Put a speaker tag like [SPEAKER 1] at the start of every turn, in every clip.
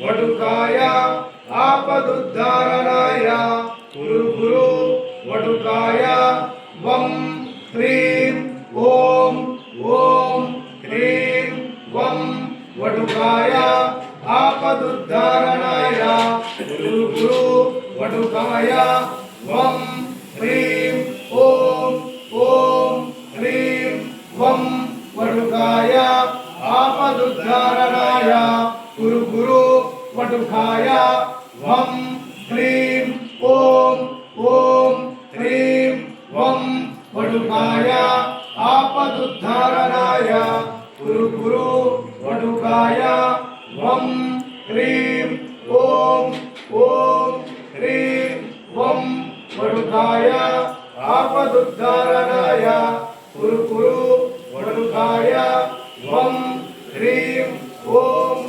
[SPEAKER 1] వటుకాయ ఆపదుద్ధారణాయ గురు గురు వటుకాయ వం హ్రీం ఓం ఓం హ్రీం వం వటుకాయ ఆపదుద్ధారణాయ గురు గురు వటుకాయ వం హ్రీం ఓం ఓం హ్రీం వం వటుకాయ ఆపదుద్ధారణాయ గురు గురు వటుకాయ వం హ్రీం ఓం ఓం హ్రీం వం వటుకాయ ఆపదుద్ధారణాయ గురు గురు వటుకాయ వం హ్రీం ఓం ఓం హ్రీం వం వటుకాయ ఆపదుద్ధారణాయ గురు గురు వటుకాయ వం హ్రీం ఓం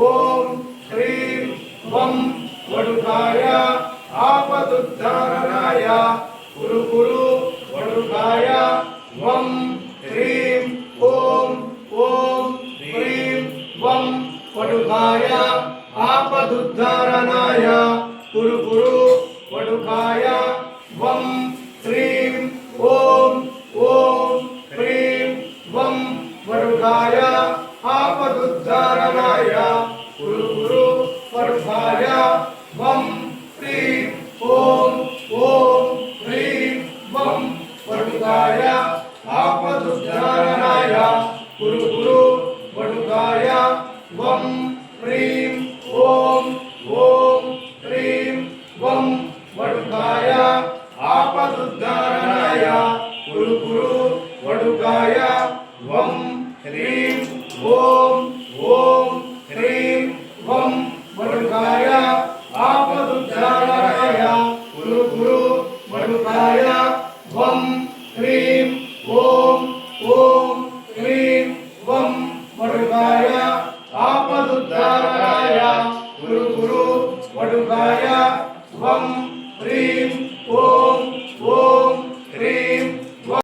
[SPEAKER 1] ఓం హ్రీం వం వటుకాయ ఆపదుద్ధారణాయ గురు గురు వటుకాయ వం హ్రీం ఓం ఓం హ్రీం వం వటుకాయ ఆపదుద్ధారణాయ గురు గురు వటుకాయ వం హ్రీం ఓం ఓం హ్రీం వం వటుకాయ ఆపదుద్ధారణాయ గురు గురు వటుకాయ వం హ్రీం ఓం ఓం హ్రీం వం వటుకాయ ఆపదుద్ధారణాయ గురు గురు వటుకాయ వం హ్రీం ఓం ఓం హ్రీం వం వటుకాయ ఆపదుద్ధారణాయ గురు గురు వటుకాయ వం హ్రీం ఓం ఓం హ్రీం వం వటుకాయ ఆపదుద్ధారణాయ గురు గురు వటుకాయ వం హ్రీం ఓం ఓం హ్రీం వం వటుకాయ ఆపదుద్ధారణాయ గురు గురు వటుకాయ